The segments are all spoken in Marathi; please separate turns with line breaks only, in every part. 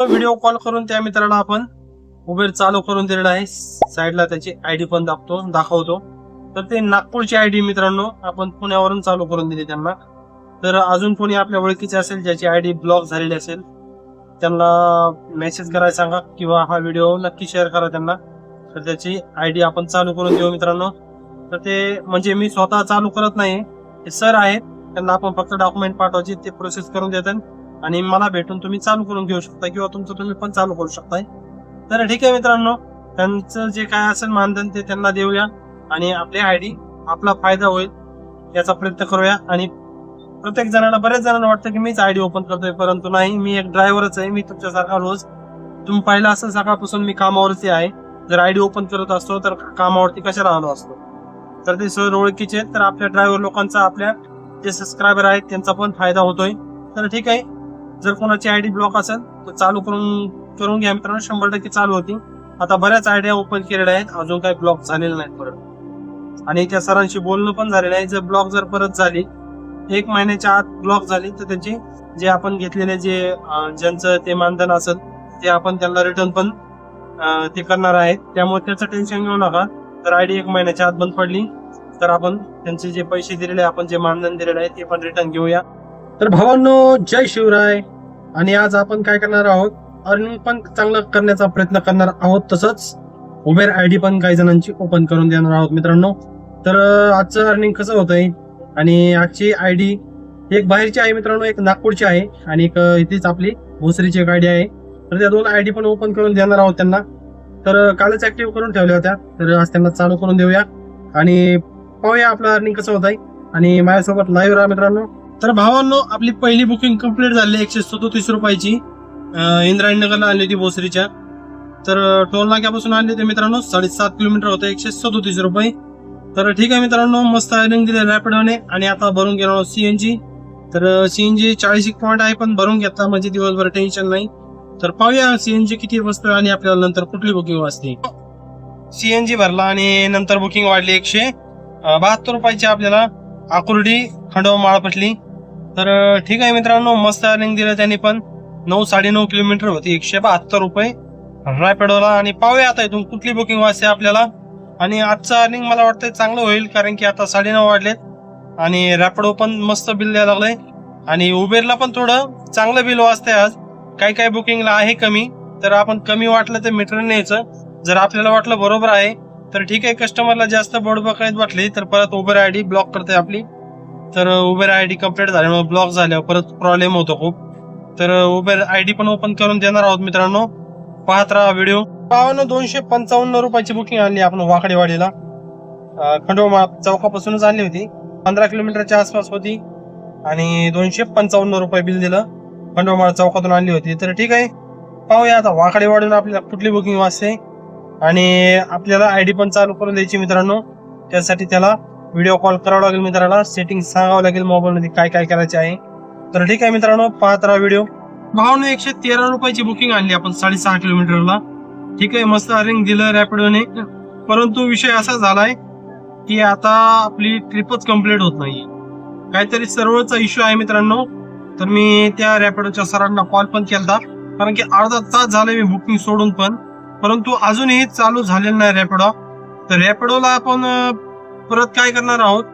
व्हिडिओ कॉल करून त्या मित्राला आपण उबेर चालू करून दिलेला आहे। साईडला त्याची आयडी पण दाखवतो। तर ते नागपूरची आयडी मित्रांनो आपण पुण्यावरून चालू करून दिली त्यांना। तर अजून कोणी आपल्या ओळखीचे असेल ज्याची आयडी ब्लॉक झालेली असेल त्यांना मेसेज करायला सांगा किंवा हा व्हिडिओ नक्की शेअर करा त्यांना। तर त्याची आयडी आपण चालू करून देऊ मित्रांनो। तर ते म्हणजे मी स्वतः चालू करत नाही, ते सर आहेत, त्यांना आपण फक्त डॉक्युमेंट पाठवायचे, ते प्रोसेस करून देतात आणि मला भेटून तुम्ही चालू करून घेऊ शकता किंवा तुमचं तुम्ही पण चालू करू शकताय। तर ठीक आहे मित्रांनो, त्यांचं जे काय असेल मानधन ते त्यांना देऊया आणि आपली आयडी आपला फायदा होईल याचा प्रयत्न करूया। आणि प्रत्येक जणांना बरेच जणांना वाटतं की मीच आयडी ओपन करतोय, परंतु नाही, मी एक ड्रायव्हरच आहे। मी तुमच्यासारखा रोज तुम्ही पाहिलं असं सकाळपासून मी कामावरती आहे। जर आयडी ओपन करत असतो तर कामावरती कशाला आलो असतो। तर ते सर ओळखीचे, तर आपल्या ड्रायव्हर लोकांचा, आपल्या जे सबस्क्रायबर आहेत त्यांचा पण फायदा होतोय। तर ठीक आहे, जर कोणाची आयडी ब्लॉक असेल तर चालू करून घ्या मित्रांनो, 100% चालू होती। आता बऱ्याच आयडिया ओपन केलेल्या आहेत, अजून काही ब्लॉक झालेले नाहीत परत। आणि त्या सरांशी बोलणं पण झालेलं आहे, जर ब्लॉक जर परत झाली 1 महिन्याच्या आत ब्लॉक झाली तर त्याची जे आपण घेतलेले ज्यांचं ते मानधन असेल ते आपण त्यांना रिटर्न पण ते करणार आहेत। त्यामुळे त्याचं टेन्शन घेऊ नका। तर आयडी 1 महिन्याच्या आत बंद पडली तर आपण त्यांचे जे पैसे दिलेले, आपण जे मानधन दिलेले आहे ते पण रिटर्न घेऊया। तर भावांनो, जय शिवराय। आणि आज आपण काय करणार आहोत, अर्निंग पण चांगलं करण्याचा प्रयत्न करणार आहोत, तसंच उबेर आयडी पण काही जणांची ओपन करून देणार आहोत मित्रांनो। तर आजचं अर्निंग कसं होतंय, आणि आजची आयडी एक बाहेरची आहे मित्रांनो, एक नागपूरची आहे आणि एक इथेच आपली भोसरीची एक आयडी आहे। तर त्या 2 आयडी पण ओपन करून देणार आहोत त्यांना। तर कालच ऍक्टिव्ह करून ठेवल्या होत्या, तर आज त्यांना चालू करून देऊया आणि पाहूया आपलं अर्निंग कसं होत आहे। आणि माझ्यासोबत लाईव्ह राहा मित्रांनो। तर भावांनो, आपली पहिली बुकिंग कंप्लीट झाली 137 रुपयाची, इंद्रायणी नगरला आली होती भोसरीच्या। तर टोल नाक्यापासून आले होते मित्रांनो, 7.5 किलोमीटर होतं, 137 रुपये। तर ठीक आहे मित्रांनो, मस्त अर्निंग दिले रॅपिडोने। आणि आता भरून घेणार सीएनजी। तर सीएनजी 40 पॉईंट आहे, पण भरून घेतला म्हणजे दिवसभर टेन्शन नाही। तर पाहूया सीएनजी किती बसतोय आणि आपल्याला नंतर कुठली बुकिंग वाजते। सीएनजी भरला आणि नंतर बुकिंग वाढली 172 रुपयाची आपल्याला आकुर्डी खंडोबा माळपटली। तर ठीक आहे मित्रांनो, मस्त अर्निंग दिलं त्यांनी पण। 9-9.5 किलोमीटर होती, 172 रुपये रॅपिडोला। आणि पाहूया आता इथून कुठली बुकिंग वाजते आपल्याला। आणि आजचं अर्निंग मला वाटतं चांगलं होईल, कारण की आता 9:30 वाजलेत आणि रॅपिडो पण मस्त बिल द्यायला लागलंय आणि उबेरला पण थोडं चांगलं बिल वाजतंय आज। काही बुकिंगला आहे कमी, तर आपण कमी वाटलं तर मीटर न्यायचं। जर आपल्याला वाटलं बरोबर आहे तर ठीक आहे, कस्टमरला जास्त बडबकायत वाटली तर परत उबेर आयडी ब्लॉक करते आपली। तर उबेर आयडी कंप्लीट झाल्यामुळे ब्लॉक झाल्यावर परत प्रॉब्लेम होतो खूप। तर उबेर आयडी पण ओपन करून देणार आहोत मित्रांनो, पाहत राहा व्हिडिओ। 255 रुपयाची बुकिंग आणली आपण वाकडेवाडीला, खंडोबा चौकापासूनच आणली होती, 15 किलोमीटरच्या आसपास होती आणि 255 रुपये बिल दिलं, खंडोबा चौकातून आणली होती। तर ठीक आहे, पाहूया आता वाकडेवाडीला आपल्याला कुठली बुकिंग वाजते आणि आपल्याला आयडी पण चालू करून द्यायची मित्रांनो। त्यासाठी त्याला व्हिडिओ कॉल करावा लागेल मित्राला, सेटिंग सांगावं लागेल मोबाईल मध्ये काय करायचे आहे। तर ठीक आहे मित्रांनो, पाहत राहा व्हिडिओ। भावानं 113 रुपयाची बुकिंग आणली आपण 6.5 किलोमीटरला। ठीक आहे, मस्त अर्निंग दिलं रॅपिडोने। परंतु विषय असा झालाय की आता आपली ट्रिपच कम्प्लीट होत नाही, काहीतरी सर्व्हरचा इश्यू आहे मित्रांनो। तर मी त्या रॅपिडोच्या सरांना कॉल पण केला, कारण की अर्धा तास झाले मी बुकिंग सोडून पण, परंतु अजूनही चालू झालेलं नाही रॅपिडो। तर रॅपिडोला आपण परत काय करणार आहोत,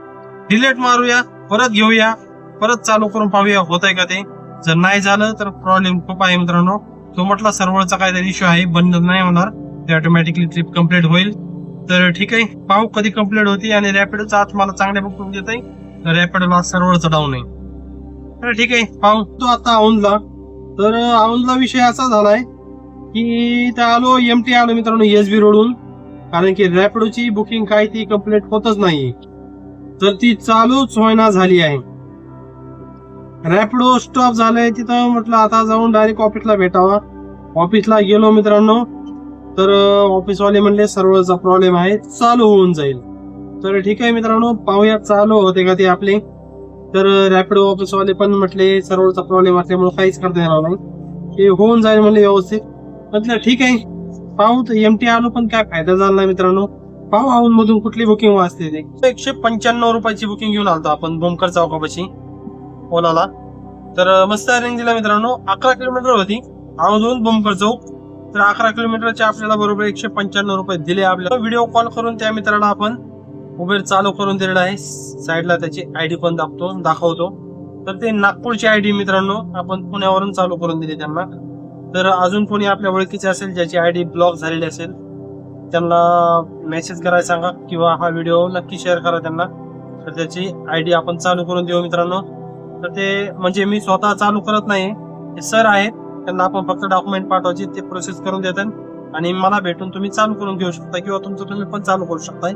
डिलीट मारूया, परत घेऊया, परत चालू करून पाहूया होत आहे का ते। जर नाही झालं तर प्रॉब्लेम खूप आहे मित्रांनो। तो म्हटला सर्व्हरचा काहीतरी इश्यू आहे, बंद नाही होणार, ते ऑटोमॅटिकली ट्रिप कम्प्लीट होईल। तर ठीक आहे, पाहू कधी कम्प्लीट होती। आणि रॅपिडोचा आज मला चांगले बुकिंग देत आहे, तर रॅपिडोला सर्व्हरचा डाऊन आहे। तर ठीक आहे, पाहू तो आता औंधला। तर औंधला विषय असा झालाय की त्या आलो एमटी आलो मित्रांनो एसबी रोडून, कारण की रॅपिडोची बुकिंग काही ती कम्प्लीट होतच नाही, तर ती चालूच होईना झाली आहे। रॅपिडो स्टॉप झालंय तिथं, म्हटलं आता जाऊन डायरेक्ट ऑफिसला भेटावा। ऑफिसला गेलो मित्रांनो, तर ऑफिसवाले म्हणले सर्व्हरचा प्रॉब्लेम आहे, चालू होऊन जाईल। तर ठीक आहे मित्रांनो, पाहूया चालू होते का ते आपले। तर रॅपिडो ऑफिसवाले पण म्हटले सर्व्हरचा प्रॉब्लेम असल्यामुळे काहीच करता येणार नाही, ते होऊन जाईल म्हणले व्यवस्थित। म्हटलं ठीक आहे, पाहू। तर एमटी आलो पण काय फायदा झाला नाही मित्रांनो। पाहू औंध मधून कुठली बुकिंग वाजते ते। 195 रुपयाची बुकिंग घेऊन आलतो आपण बोमकर चौकापाशी ओलाला। तर मस्त अर्निंग दिला मित्रांनो, 11 किलोमीटर होती, औंधहून भूमकर चौक. तर 11 किलोमीटरचे आपल्याला बरोबर 195 रुपये दिले आपल्याला. व्हिडिओ कॉल करून त्या मित्राला आपण उबेर चालू करून दिलेला आहे. साईडला त्याची आयडी पण दाखवतो. तर ते नागपूरची आयडी मित्रांनो आपण पुण्यावरून चालू करून दिली त्यांना. तर अजून कोणी आपल्या ओळखीचे असेल ज्याची आयडी ब्लॉक झालेली असेल त्यांना मेसेज करायला सांगा किंवा हा व्हिडिओ नक्की शेअर करा त्यांना. तर त्याची आयडी आपण चालू करून देऊ मित्रांनो. तर ते म्हणजे मी स्वतः चालू करत नाही, ते सर आहेत, त्यांना आपण फक्त डॉक्युमेंट पाठवायचे, ते प्रोसेस करून देतात आणि मला भेटून तुम्ही चालू करून घेऊ शकता किंवा तुमचं तुम्ही पण चालू करू शकताय.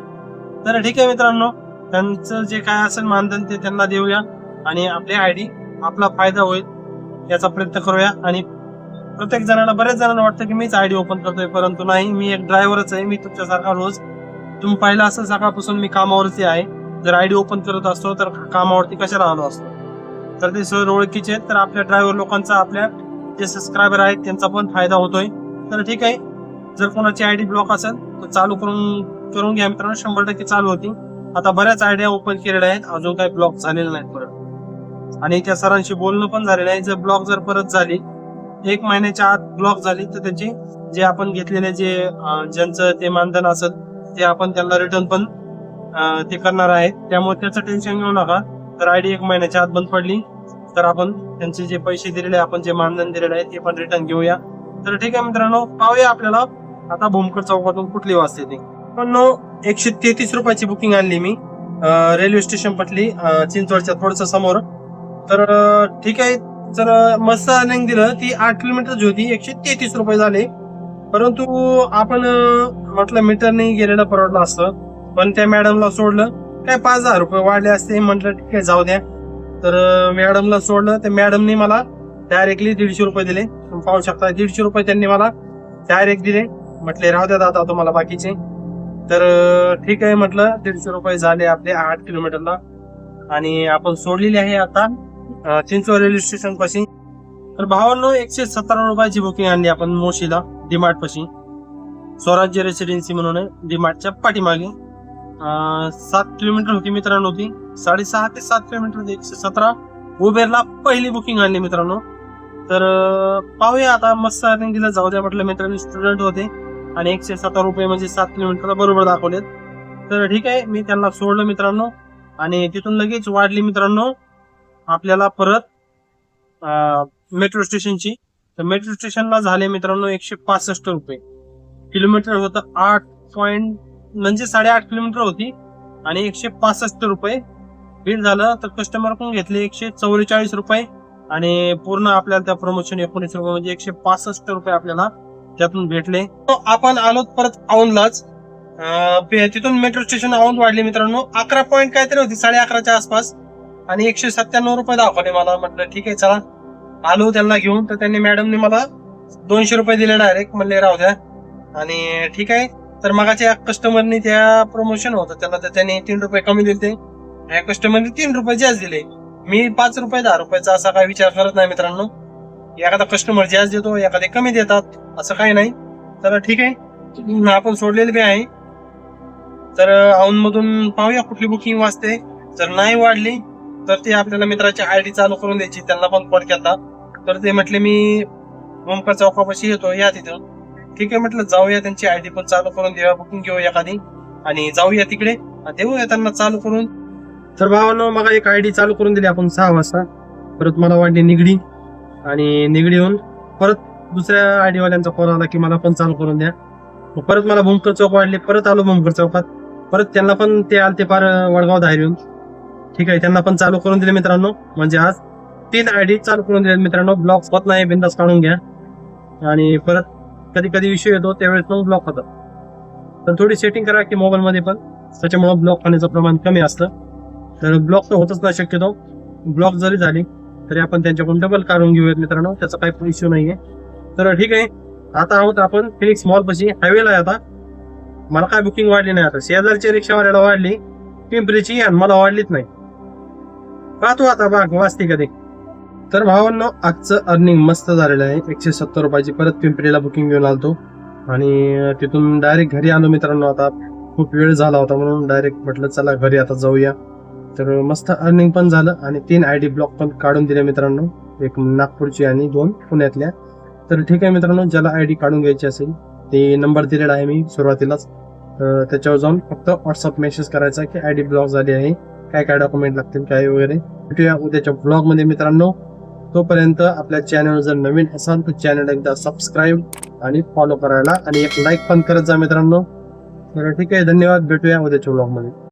तर ठीक आहे मित्रांनो, त्यांचं जे काय असेल मानधन ते त्यांना देऊया आणि आपली आयडी आपला फायदा होईल याचा प्रयत्न करूया. आणि प्रत्येक जणांना, बरेच जणांना वाटतं की मीच आयडी ओपन करतोय, परंतु नाही, मी एक ड्रायव्हरच आहे. मी तुमच्यासारखा रोज तुम्ही पाहिलं असं सकाळपासून मी कामावरती आहे. जर आयडी ओपन करत असतो तर कामावरती कशाला आलो असतो. तर ते सर ओळखीचे आहेत, तर आपल्या ड्रायव्हर लोकांचा, आपल्या जे सबस्क्रायबर आहेत त्यांचा पण फायदा होतोय. तर ठीक आहे, जर कोणाची आयडी ब्लॉक असेल तर चालू करून घ्या मित्रांनो, 100% चालू होती. आता बऱ्याच आयडिया ओपन केलेल्या आहेत, अजून काही ब्लॉक झालेले नाहीत परत. आणि त्या सरांशी बोलणं पण झालेलं आहे. जर ब्लॉक जर परत झाली, 1 महिन्याच्या आत ब्लॉक झाली, तर त्याची जे आपण घेतलेले ज्यांचं ते मानधन असेल ते आपण त्यांना रिटर्न पण ते करणार आहेत. त्यामुळे त्याचं टेन्शन घेऊ नका. तर आयडी 1 महिन्याच्या आत बंद पडली तर आपण त्यांचे जे पैसे दिलेले, आपण जे मानधन दिलेले आहे ते पण रिटर्न घेऊया. तर ठीक आहे मित्रांनो, पाहूया आपल्याला आता भूमकर चौकातून कुठली वाजते ते. पण 133 रुपयाची बुकिंग आणली मी रेल्वे स्टेशन पटली चिंचवडच्या थोडस समोर. तर ठीक आहे, जर मस्त अर्निंग दिलं, ती 8 किलोमीटरची होती, 133 रुपये झाले. परंतु आपण म्हटलं मीटरने गेलेलं परवडलं असतं, पण त्या मॅडमला सोडलं, काय 5,000 रुपये वाढले असते. म्हटलं ठीक आहे जाऊ द्या. तर मॅडमला सोडलं, त्या मॅडमने मला डायरेक्टली 150 रुपये दिले. तुम्ही पाहू शकता 150 रुपये त्यांनी मला डायरेक्ट दिले. म्हटले राहू द्या दादा तुम्हाला बाकीचे. तर ठीक आहे म्हटलं, 150 रुपये झाले आपले 8 किलोमीटरला. आणि आपण सोडलेली आहे आता चिंचवड रेल्वे स्टेशन पाशी. तर भावांनो, 117 रुपयाची बुकिंग आणली आपण मोशीला, डीमार्ट पाशी. स्वराज्य रेसिडेन्सी म्हणून आहे, डीमार्टच्या पाठीमागे. 7 किलोमीटर होती मित्रांनो, ती 6.5 ते 7 किलोमीटर होती. 117 उबेरला पहिली बुकिंग आणली मित्रांनो. तर पाहूया आता, मस्त अर्निंग दिलं, जाऊ द्या म्हटलं. मित्रांनो स्टुडंट होते आणि 117 रुपये म्हणजे 7 किलोमीटरला बरोबर दाखवलेत. तर ठीक आहे, मी त्यांना सोडलं मित्रांनो. आणि तिथून लगेच वाढली मित्रांनो आपल्याला परत मेट्रो स्टेशनची. तर मेट्रो स्टेशनला झाले मित्रांनो 165 रुपये. किलोमीटर होतं 8 म्हणजे 8.5 किलोमीटर होती आणि 165 रुपये बिल झालं. तर कस्टमर कडून घेतले 144 रुपये आणि पूर्ण आपल्याला त्या प्रमोशन 19 रुपये म्हणजे 165 रुपये आपल्याला त्यातून भेटले. आपण आलो परत औंधलाच. तिथून मेट्रो स्टेशन औंध वाढली मित्रांनो, 11 पॉईंट काहीतरी होती, 11:30च्या आसपास. आणि 197 रुपये दाखवले मला. म्हटलं ठीक आहे चला, आलो त्यांना घेऊन. तर त्यांनी मॅडमने मला 200 रुपये दिले डायरेक्ट, म्हणले राहू द्या. आणि ठीक आहे, तर मगाच्या कस्टमरनी त्या प्रमोशन होतं त्याला, तर त्यांनी 3 रुपये कमी दिले. या कस्टमरने 3 रुपये जास्त दिले. मी 5 रुपये 10 रुपयाचा असा काही विचार करत नाही मित्रांनो. एखादा कस्टमर जास्त देतो, एखादे कमी देतात, असं काही नाही. तर ठीक आहे, आपण सोडलेले बी आहे. तर औंध मधून पाहूया कुठली बुकिंग वाजते. जर नाही वाढली तर ते आपल्याला मित्राची आयडी चालू करून द्यायची. त्यांना पण कॉल केला तर ते म्हटले मी भूमकर चौकापाशी येतो, या तिथं. ठीक आहे म्हटलं, जाऊया, त्यांची आयडी पण चालू करून देऊया, बुकिंग घेऊ एखादी आणि जाऊया तिकडे, देऊया त्यांना चालू करून. तर भावानं मग एक आयडी चालू करून दिली आपण 6 वाजता. परत मला वाटली निगडी, आणि निगडीहून परत दुसऱ्या आयडी वाल्यांचा कॉल आला की मला पण चालू करून द्या. परत मला भूमकर चौक वाढले, परत आलो भूमकर चौकात. परत त्यांना पण ते आलते पार वडगाव धायरून. ठीक आहे, त्यांना पण चालू करून दिले मित्रांनो. म्हणजे आज 3 आयडी चालू करून दिले मित्रांनो. ब्लॉक होत नाही, बिंदास काढून घ्या. आणि परत कधी कधी विषय येतो त्यावेळेस मग ब्लॉक होतात. तर थोडी सेटिंग करा की मोबाईल मध्ये पण, त्याच्यामुळे ब्लॉक होण्याचं प्रमाण कमी असतं. तर ब्लॉक तर होतच नाही शक्यतो. ब्लॉक जरी झाली तरी आपण त्यांच्याकडून डबल काढून घेऊयात मित्रांनो, त्याचा काही इश्यू नाहीये. तर ठीक आहे, आता आहोत आपण फिनिक्स मॉल पाशी, हायवेला आहे आता. मला काय बुकिंग वाढली नाही. आता शेजारच्या रिक्षावाल्याला वाढली पिंपरीची आणि मला वाढलीच नाही. पाहतो आता बाग वाजते कधी. तर भावांनो, आजचं अर्निंग मस्त झालेलं आहे. 170 रुपयाची परत पिंपरीला बुकिंग घेऊन आलतो आणि तिथून डायरेक्ट घरी आलो मित्रांनो. आता खूप वेळ झाला होता म्हणून डायरेक्ट म्हटलं चला घरी आता जाऊया. तर मस्त अर्निंग पण झालं आणि 3 आयडी ब्लॉक पण काढून दिले मित्रांनो. एक नागपूरची आणि 2 पुण्यातल्या. तर ठीक आहे मित्रांनो, ज्याला आयडी काढून घ्यायची असेल ते नंबर दिलेला आहे मी सुरुवातीलाच, त्याच्यावर जाऊन फक्त व्हॉट्सअप मेसेज करायचा की आयडी ब्लॉक झाली आहे, काय काय डॉक्युमेंट लागतील काय वगैरे. भेटूया उद्याच्या ब्लॉग मध्ये मित्रांनो. तोपर्यंत आपल्या चॅनल जर नवीन असाल तर चॅनल एकदा सबस्क्राईब आणि फॉलो करायला आणि एक लाईक पण करत जा मित्रांनो. तर ठीक आहे, धन्यवाद. भेटूया उद्याच्या ब्लॉग मध्ये.